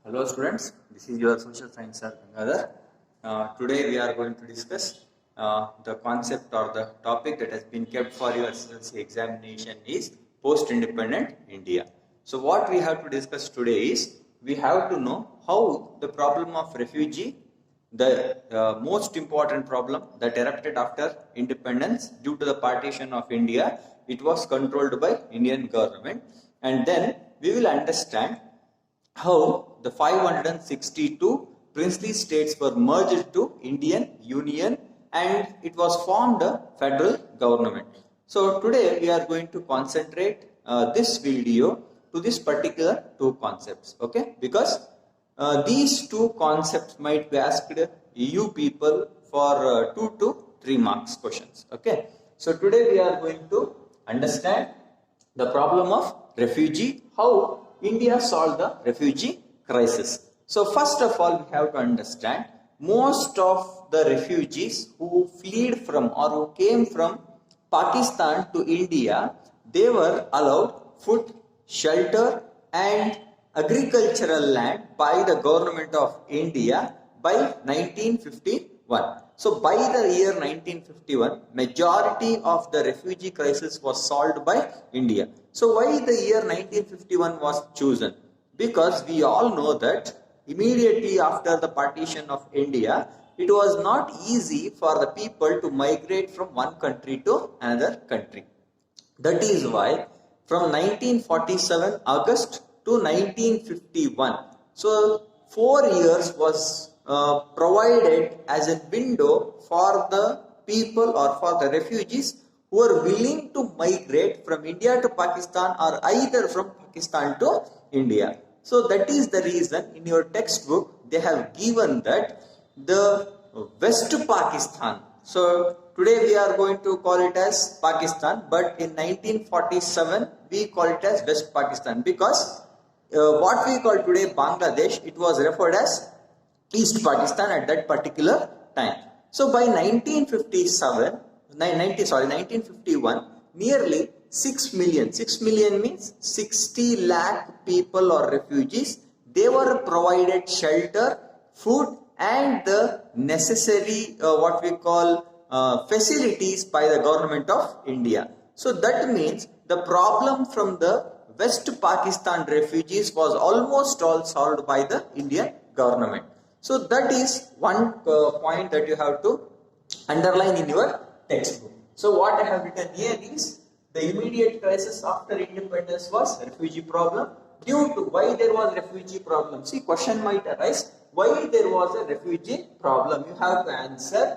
Hello students, this is your social science sir Gangadhar. Today we are going to discuss the concept or the topic that has been kept for your SSLC examination is post-independent India. So what we have to discuss today is we have to know how the problem of refugee, the most important problem that erupted after independence due to the partition of India, it was controlled by Indian government, and then we will understand how the 562 princely states were merged to Indian Union and it was formed a federal government. So today we are going to concentrate this video to this particular two concepts, okay? Because these two concepts might be asked you people for 2 to 3 marks questions, okay? So today we are going to understand the problem of refugee, how India solved the refugee crisis. So first of all, we have to understand most of the refugees who fled from or who came from Pakistan to India, they were allowed food, shelter and agricultural land by the government of India by 1951. So by the year 1951, majority of the refugee crisis was solved by India. So why the year 1951 was chosen? Because we all know that immediately after the partition of India, it was not easy for the people to migrate from one country to another country. That is why from 1947 August to 1951, so 4 years was provided as a window for the people or for the refugees who are willing to migrate from India to Pakistan or either from Pakistan to India. So that is the reason in your textbook they have given that the West Pakistan. So today we are going to call it as Pakistan, but in 1947 we call it as West Pakistan because what we call today Bangladesh, it was referred as East Pakistan at that particular time. So by 1951, nearly 6 million. 6 million means 60 lakh people or refugees. They were provided shelter, food and the necessary what we call facilities by the government of India. So that means the problem from the West Pakistan refugees was almost all solved by the Indian government. So that is one point that you have to underline in your textbook. So what I have written here is the immediate crisis after independence was refugee problem. Due to why there was refugee problem? See, question might arise. Why there was a refugee problem? You have to answer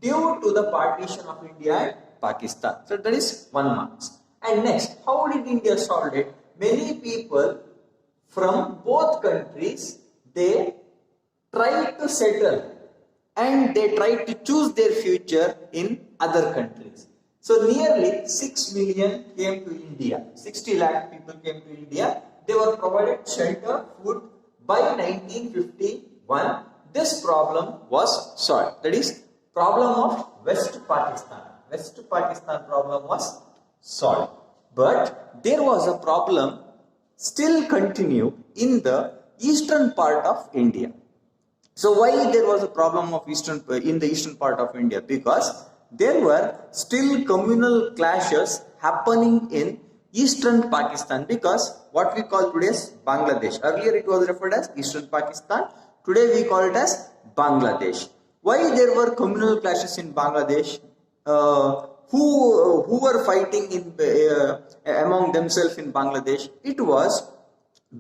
due to the partition of India and Pakistan. So that is 1 mark. And next, how did India solve it? Many people from both countries, they tried to settle and they tried to choose their future in other countries. So nearly 6 million came to India. 60 lakh people came to India. They were provided shelter, food by 1951. This problem was solved. That is problem of West Pakistan. West Pakistan problem was solved. But there was a problem still continue in the eastern part of India. So why there was a problem of in the eastern part of India? Because there were still communal clashes happening in eastern Pakistan, because what we call today as Bangladesh. Earlier it was referred as eastern Pakistan. Today we call it as Bangladesh. Why there were communal clashes in Bangladesh? Who were fighting in among themselves in Bangladesh? It was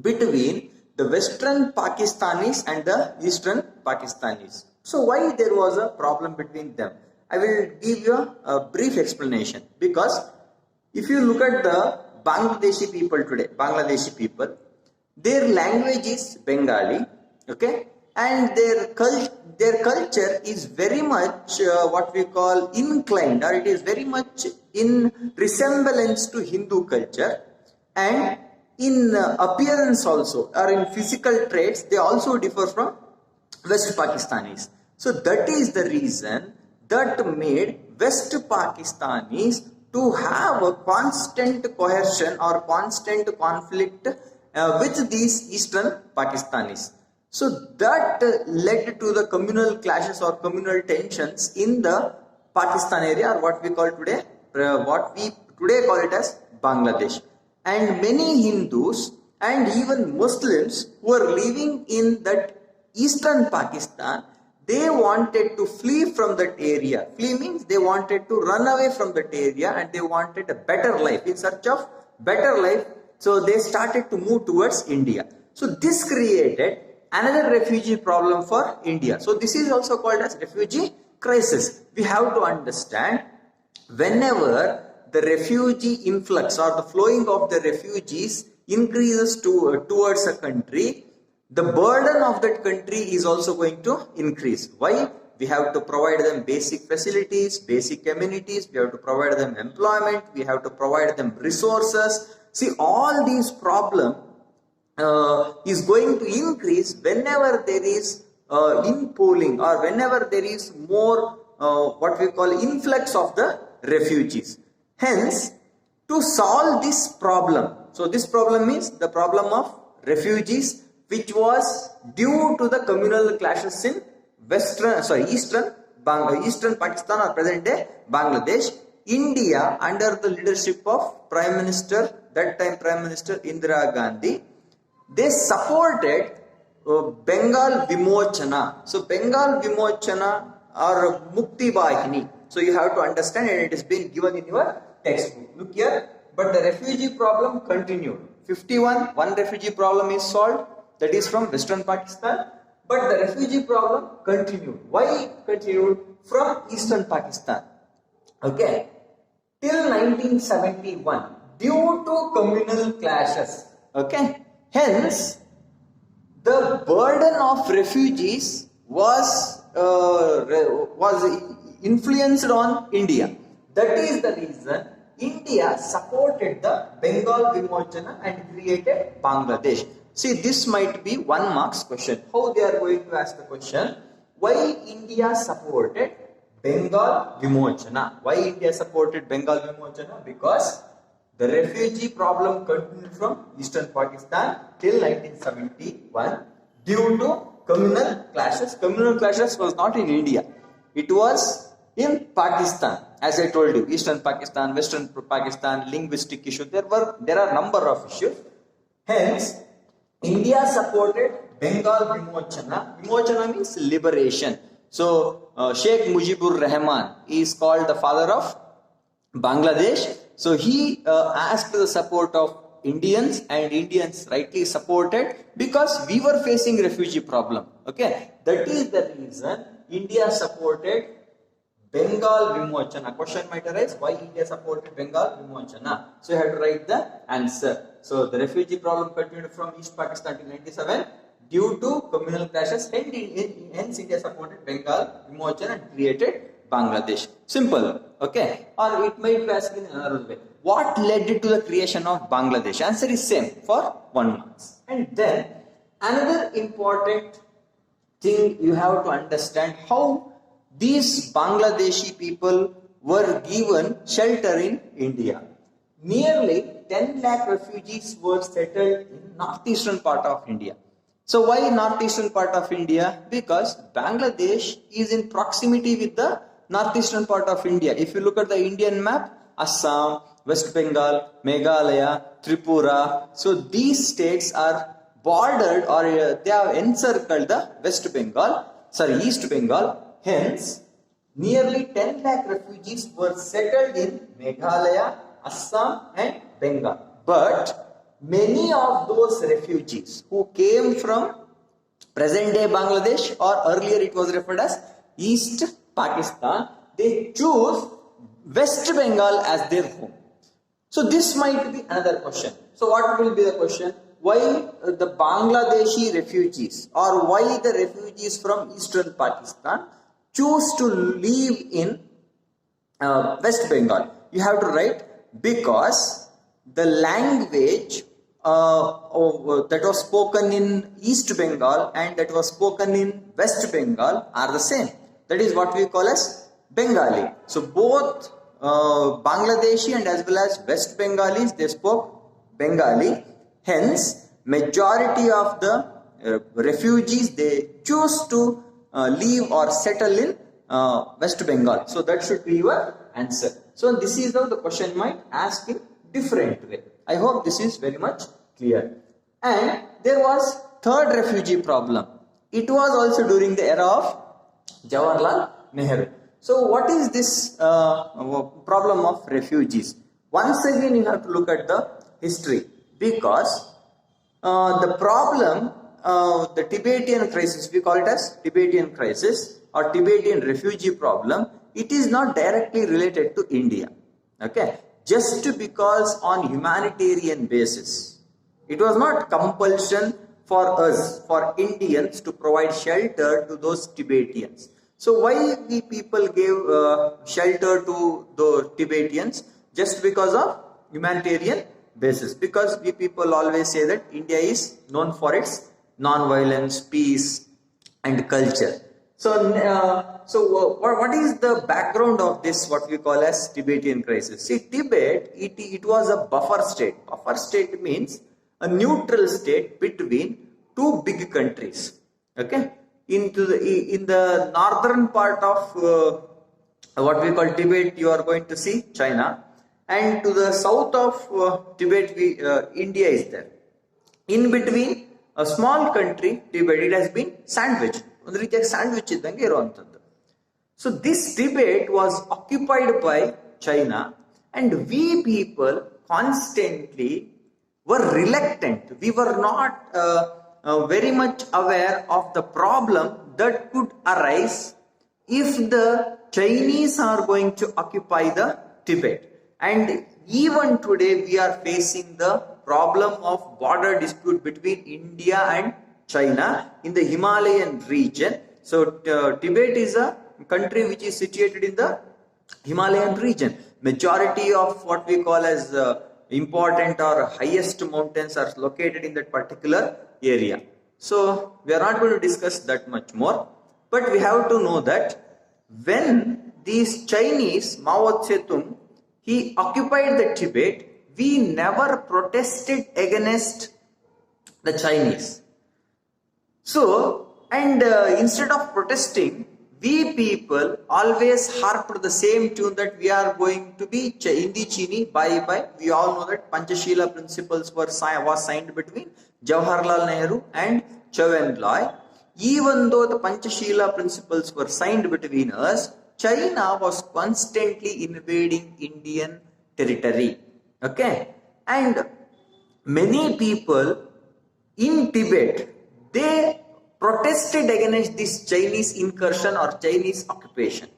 between the western Pakistanis and the eastern Pakistanis. So why there was a problem between them? I will give you a brief explanation, because if you look at the Bangladeshi people today, their language is Bengali, okay, and their culture is very much what we call inclined, or it is very much in resemblance to Hindu culture, and in appearance also, or in physical traits, they also differ from West Pakistanis. So that is the reason that made West Pakistanis to have a constant coercion or constant conflict with these eastern Pakistanis. So that led to the communal clashes or communal tensions in the Pakistan area, or what we call today, what we today call it as Bangladesh. And many Hindus and even Muslims who are living in that eastern Pakistan, they wanted to flee from that area. Flee means they wanted to run away from that area and they wanted a better life, in search of better life. So they started to move towards India. So this created another refugee problem for India. So this is also called as refugee crisis. We have to understand, whenever the refugee influx or the flowing of the refugees increases towards a country, the burden of that country is also going to increase. Why? We have to provide them basic facilities, basic amenities, we have to provide them employment, we have to provide them resources. See, all these problems is going to increase whenever there is inpooling, or whenever there is more what we call influx of the refugees. Hence, to solve this problem, so this problem means the problem of refugees, which was due to the communal clashes in eastern Pakistan or present day Bangladesh. India, under the leadership of Prime Minister, that time Prime Minister Indira Gandhi, they supported Bengal Vimochana. So Bengal Vimochana or Mukti Bahini. So you have to understand, and it is being given in your textbook. Look here, but the refugee problem continued. 51, one refugee problem is solved, that is from Western Pakistan, but the refugee problem continued. Why it continued? From Eastern Pakistan. Okay, till 1971, due to communal clashes. Okay, hence the burden of refugees was influenced on India. That is the reason India supported the Bengal Vimochana and created Bangladesh. See, this might be 1 marks question. How they are going to ask the question? Why India supported Bengal Vimochana? Why India supported Bengal Vimochana? Because the refugee problem continued from Eastern Pakistan till 1971 due to communal clashes. Communal clashes was not in India. It was in Pakistan. As I told you, Eastern Pakistan, Western Pakistan, linguistic issues. There are number of issues. Hence, India supported Bengal Vimochana. Vimochana means liberation. So, Sheikh Mujibur Rahman is called the father of Bangladesh. So, he asked the support of Indians, and Indians rightly supported, because we were facing refugee problem. Okay, that is the reason India supported Bengal Vimochana. Question might arise, why India supported Bengal Vimochana? So you have to write the answer. So the refugee problem continued from East Pakistan till 1997 due to communal clashes. Hence India supported Bengal Vimochana and created Bangladesh. Simple. Okay. Or it might be asked in another way. What led to the creation of Bangladesh? Answer is same for 1 mark. And then another important thing you have to understand, how these Bangladeshi people were given shelter in India. Nearly 10 lakh refugees were settled in northeastern part of India. So why northeastern part of India? Because Bangladesh is in proximity with the northeastern part of India. If you look at the Indian map, Assam, West Bengal, Meghalaya, Tripura. So these states are bordered, or they have encircled the East Bengal. Hence, nearly 10 lakh refugees were settled in Meghalaya, Assam and Bengal. But many of those refugees who came from present day Bangladesh, or earlier it was referred as East Pakistan, they chose West Bengal as their home. So this might be another question. So what will be the question? Why the Bangladeshi refugees, or why the refugees from Eastern Pakistan choose to live in West Bengal? You have to write, because the language that was spoken in East Bengal and that was spoken in West Bengal are the same. That is what we call as Bengali. So both Bangladeshi and as well as West Bengalis, they spoke Bengali. Hence, majority of the refugees, they choose to leave or settle in West Bengal. So that should be your answer. So this is how the question might ask in different way. I hope this is very much clear. And there was third refugee problem. It was also during the era of Jawaharlal Nehru. So what is this problem of refugees? Once again you have to look at the history, because the problem, the Tibetan crisis, we call it as Tibetan crisis or Tibetan refugee problem, it is not directly related to India. Okay, just because on humanitarian basis, it was not compulsion for us, for Indians, to provide shelter to those Tibetans. So why we people gave shelter to the Tibetans? Just because of humanitarian basis. Because we people always say that India is known for its non-violence, peace and culture. So, what is the background of this, what we call as Tibetan crisis? See, Tibet, it was a buffer state. Buffer state means a neutral state between two big countries. Okay, in the northern part of what we call Tibet, you are going to see China, and to the south of Tibet, India is there. In between, a small country, Tibet, it has been sandwiched. So this Tibet was occupied by China, and we people constantly were reluctant. We were not very much aware of the problem that could arise if the Chinese are going to occupy the Tibet. And even today we are facing the problem of border dispute between India and China in the Himalayan region. So Tibet is a country which is situated in the Himalayan region. Majority of what we call as important or highest mountains are located in that particular area. So we are not going to discuss that much more, but we have to know that when these Chinese, Mao Zedong, he occupied the Tibet, we never protested against the Chinese. So, and instead of protesting, we people always harped the same tune that we are going to be Indi Chini, bye. We all know that Panchashila principles was signed between Jawaharlal Nehru and Chou En-lai. Even though the Panchashila principles were signed between us, China was constantly invading Indian territory. Okay, and many people in Tibet, they protested against this Chinese incursion or Chinese occupation.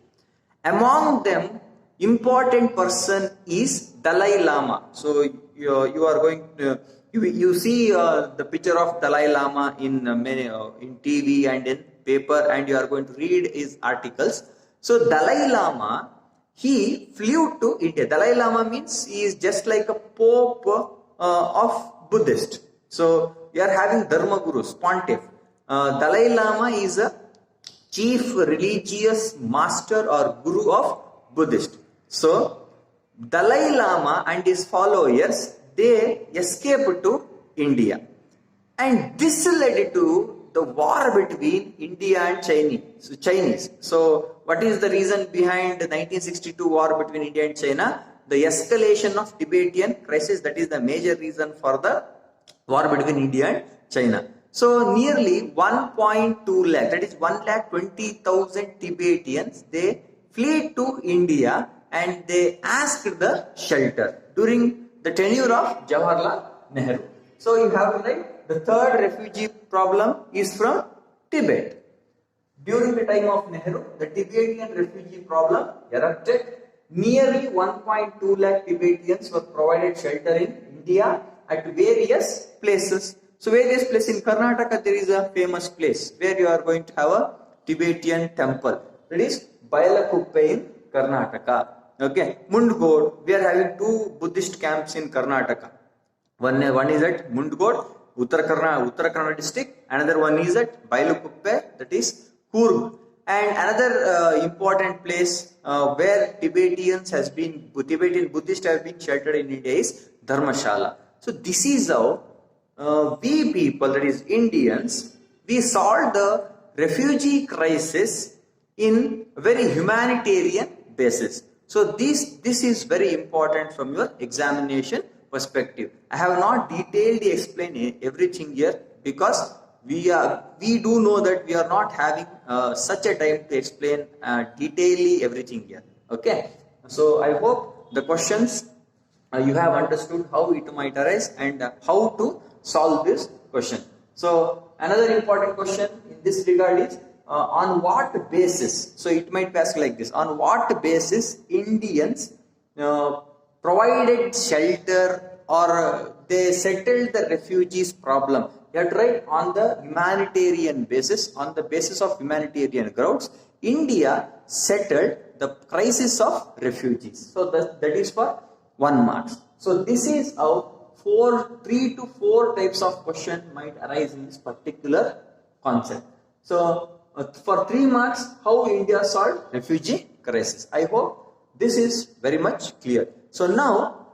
Among them, important person is Dalai Lama. So you are going to you see the picture of Dalai Lama in many in TV and in paper, and you are going to read his articles. So Dalai Lama, he flew to India. Dalai Lama means he is just like a pope of Buddhist. So we are having Dharma Gurus, pontiff. Dalai Lama is a chief religious master or guru of Buddhist. So Dalai Lama and his followers, they escaped to India. And this led to the war between India and Chinese. So what is the reason behind the 1962 war between India and China? The escalation of Tibetan crisis, that is the major reason for the war between India and China. So nearly 1.2 lakh, that is 1,20,000 Tibetans, they fled to India and they asked the shelter during the tenure of Jawaharlal Nehru. So you have to write the third refugee problem is from Tibet. During the time of Nehru, the Tibetan refugee problem erupted. Nearly 1.2 lakh Tibetans were provided shelter in India at various places. So various places in Karnataka, there is a famous place where you are going to have a Tibetan temple. That is Bailakuppe in Karnataka. Okay, Mundgod, we are having two Buddhist camps in Karnataka. One is at Mundgod, Uttara Kannada district. Another one is at Bailakuppe, that is Coorg. And another important place where Tibetan Buddhists have been sheltered in India is Dharmashala. So this is how we people, that is Indians, we solved the refugee crisis in very humanitarian basis. So this is very important from your examination perspective. I have not detailedly explained everything here because we do know that we are not having such a time to explain detailedly everything here. Okay, so I hope the questions you have understood how it might arise and how to solve this question. So another important question in this regard is on what basis, so it might be asked like this, on what basis Indians provided shelter or they settled the refugees problem. You have to write on the humanitarian basis, on the basis of humanitarian grounds, India settled the crisis of refugees. So that is for 1 mark. So this is how 3 to 4 types of question might arise in this particular concept. So for 3 marks, how India solved refugee crisis. I hope this is very much clear. So now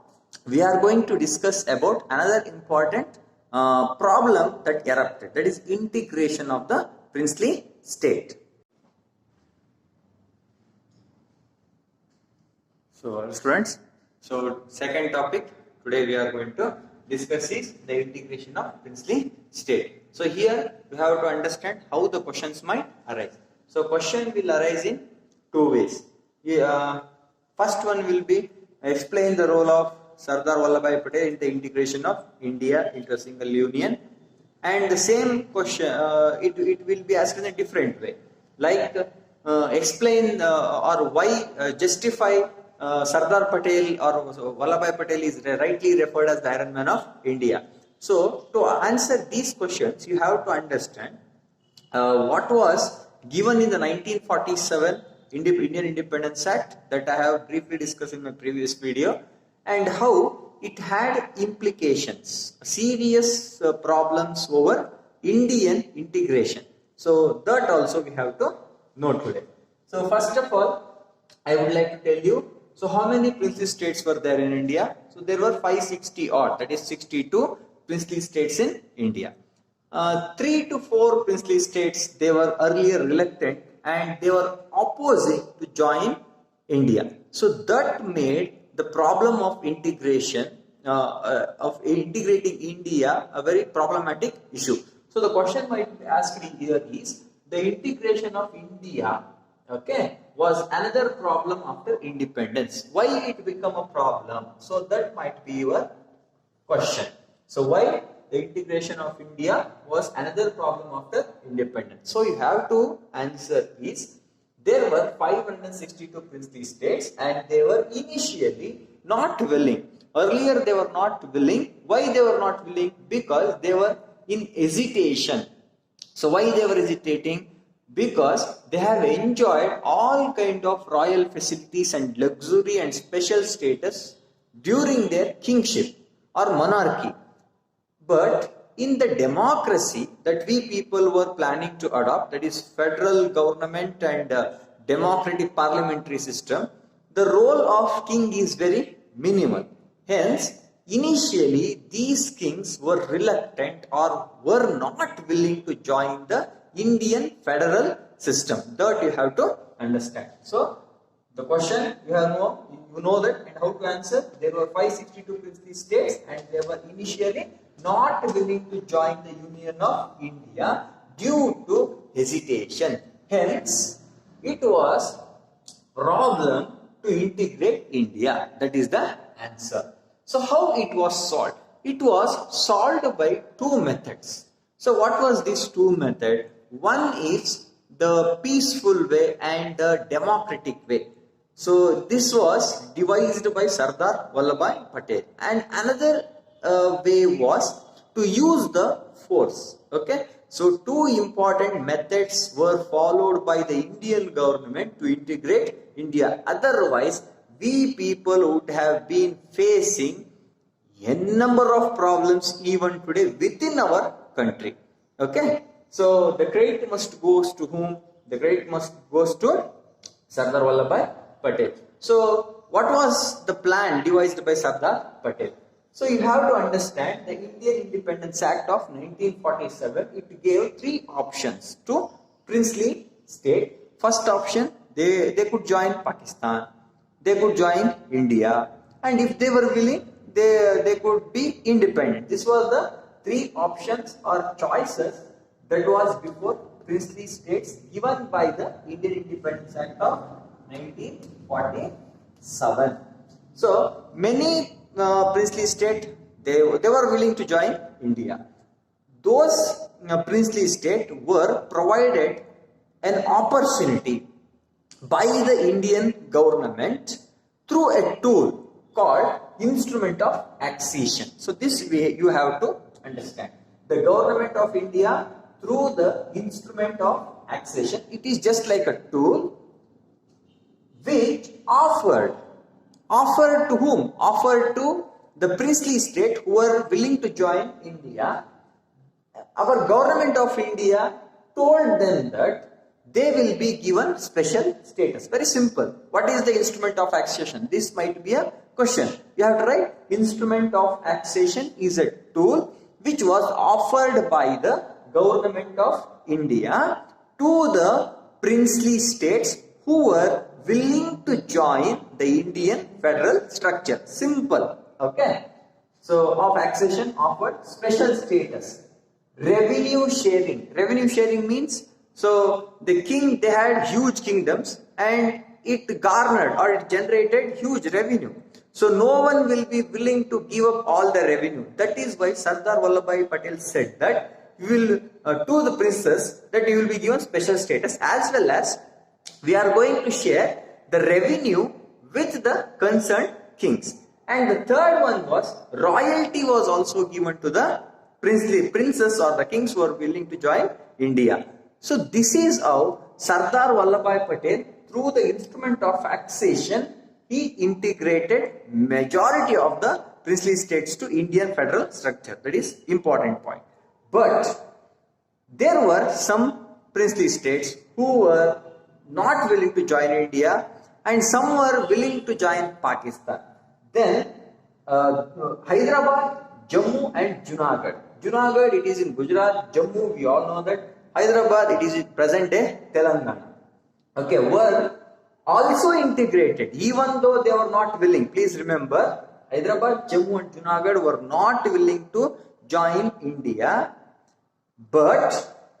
we are going to discuss about another important problem that erupted, that is integration of the princely state. So students, so second topic today we are going to discuss is the integration of princely state. So here we have to understand how the questions might arise. So question will arise in 2 ways. First one will be explain the role of Sardar Vallabhbhai Patel in the integration of India into a single union, and the same question it will be asked in a different way, like explain or why justify Sardar Patel or Vallabhbhai Patel is rightly referred as the Iron Man of India. So to answer these questions, you have to understand what was given in the 1947 Indian Independence Act that I have briefly discussed in my previous video, and how it had implications, serious problems over Indian integration. So that also we have to know today. So first of all, I would like to tell you, so how many princely states were there in India? So there were 560 odd, that is 62 princely states in India. 3 to 4 princely states, they were earlier reluctant and they were opposing to join India. So that made the problem of integration, of integrating India, a very problematic issue. So the question might be asked here is, the integration of India, okay, was another problem after independence. Why it become a problem? So that might be your question. So why the integration of India was another problem after independence? So you have to answer is, there were 562 princely states and they were initially not willing. Earlier they were not willing. Why they were not willing? Because they were in hesitation. So why they were hesitating? Because they have enjoyed all kind of royal facilities and luxury and special status during their kingship or monarchy. But in the democracy that we people were planning to adopt, that is federal government and democratic parliamentary system, the role of king is very minimal. Hence, initially these kings were reluctant or were not willing to join the Indian federal system. That you have to understand. So the question you know that, and how to answer. There were 562 princely states and they were initially not willing to join the Union of India due to hesitation. Hence, it was problem to integrate India. That is the answer. So how it was solved? It was solved by 2 methods. So what was these 2 methods? One is the peaceful way and the democratic way. So this was devised by Sardar Vallabhbhai Patel. And another way was to use the force. Okay. So 2 important methods were followed by the Indian government to integrate India. Otherwise, we people would have been facing a number of problems even today within our country. Okay. So the credit must goes to whom? The credit must goes to Sardar Vallabhbhai Patel. So what was the plan devised by Sardar Patel? So you have to understand the Indian Independence Act of 1947. It gave three options to princely state. First option, they could join Pakistan, they could join India, and if they were willing, they could be independent. This was the three options or choices that was before princely states given by the Indian Independence Act of 1947. So many princely states they were willing to join India. Those princely states were provided an opportunity by the Indian government through a tool called instrument of accession. So this way you have to understand. The government of India through the instrument of accession, it is just like a tool which offered to whom? Offered to the princely state who were willing to join India. Our government of India told them that they will be given special status. Very simple. What is the instrument of accession? This might be a question. You have to write instrument of accession is a tool which was offered by the government of India to the princely states who were willing to join the Indian federal structure. Simple. Okay. So of accession offered special status. Revenue sharing. Revenue sharing means, so the king, they had huge kingdoms and it garnered or it generated huge revenue. So no one will be willing to give up all the revenue. That is why Sardar Vallabhbhai Patel said that you will to the princes that you will be given special status, as well as we are going to share the revenue with the concerned kings. And the third one was royalty was also given to the princes or the kings who are willing to join India. So this is how Sardar Vallabhbhai Patel, through the instrument of accession, he integrated majority of the princely states to Indian federal structure. That is important point. But there were some princely states who were not willing to join India and some were willing to join Pakistan. Then Hyderabad, Jammu and Junagadh. Junagadh, it is in Gujarat. Jammu, we all know that. Hyderabad, it is in present day Telangana. Okay, were also integrated, even though they were not willing. Please remember, Hyderabad, Jammu and Junagadh were not willing to join India. But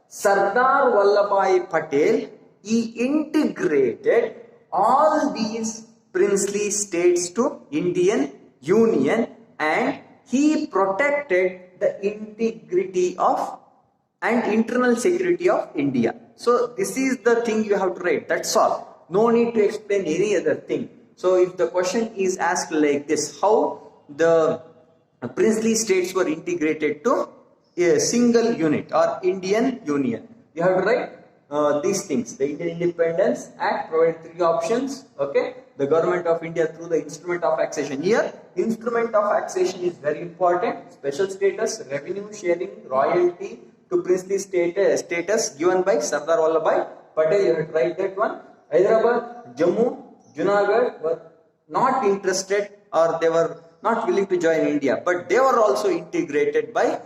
Sardar Vallabhbhai Patel, he integrated all these princely states to Indian Union and he protected the integrity of and internal security of India. So this is the thing you have to write. That's all. No need to explain any other thing. So if the question is asked like this, how the princely states were integrated to a single unit or Indian Union, you have to write these things. The Indian Independence Act provided three options. Okay, the government of India through the instrument of accession. Here, instrument of accession is very important. Special status, revenue sharing, royalty to princely status given by Sardar Vallabhbhai Patel. You have to write that one. Hyderabad, Jammu, Junagadh were not interested or they were not willing to join India, but they were also integrated by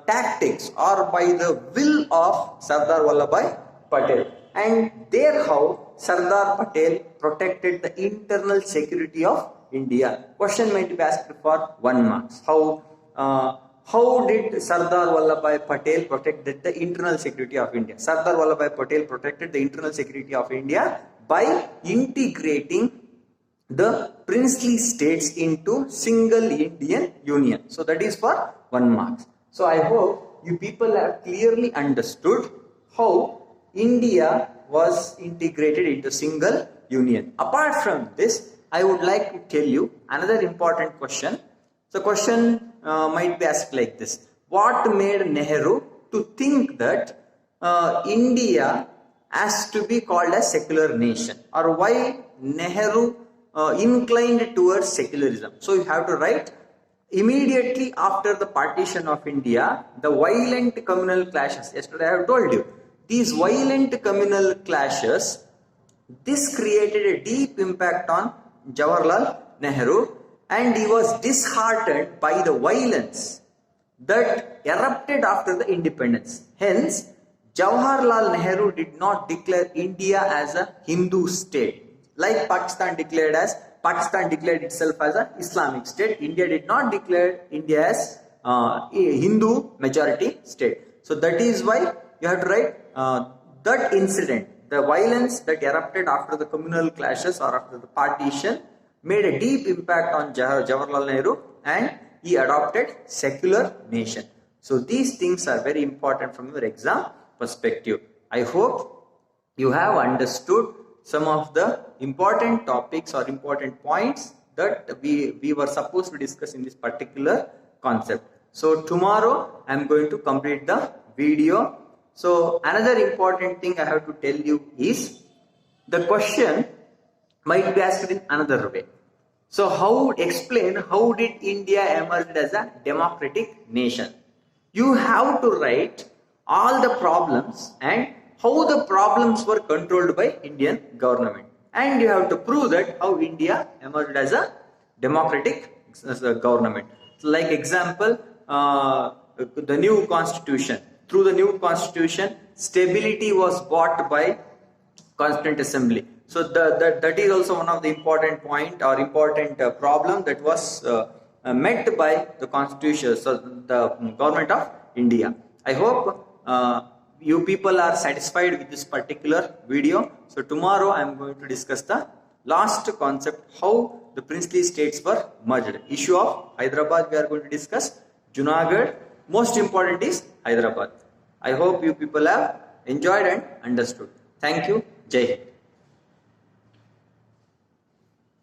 tactics or by the will of Sardar Vallabhbhai Patel. And there how Sardar Patel protected the internal security of India. Question might be asked for 1 mark. How did Sardar Vallabhbhai Patel protect the internal security of India? Sardar Vallabhbhai Patel protected the internal security of India by integrating the princely states into single Indian Union. So that is for 1 mark. So I hope you people have clearly understood how India was integrated into single union. Apart from this, I would like to tell you another important question. The question might be asked like this. What made Nehru to think that India has to be called a secular nation, or why Nehru inclined towards secularism? So you have to write, immediately after the partition of India, the violent communal clashes. Yesterday I have told you, these violent communal clashes, this created a deep impact on Jawaharlal Nehru, and he was disheartened by the violence that erupted after the independence. Hence, Jawaharlal Nehru did not declare India as a Hindu state, like Pakistan declared itself as an Islamic state. India did not declare India as a Hindu majority state. So that is why you have to write that incident, the violence that erupted after the communal clashes or after the partition, made a deep impact on Jawaharlal Nehru, and he adopted secular nation. So these things are very important from your exam perspective. I hope you have understood some of the important topics or important points that we were supposed to discuss in this particular concept. So tomorrow I am going to complete the video. So another important thing I have to tell you is the question might be asked in another way. So how did India emerge as a democratic nation? You have to write all the problems and how the problems were controlled by Indian government, and you have to prove that how India emerged as a democratic government. So like example, the new constitution. Through the new constitution, stability was brought by Constituent Assembly. So that is also one of the important point or important problem that was met by the constitution, so the government of India. I hope you people are satisfied with this particular video. So tomorrow I am going to discuss the last concept, how the princely states were merged. Issue of Hyderabad we are going to discuss. Junagadh, most important is Hyderabad. I hope you people have enjoyed and understood. Thank you. Jai Hind.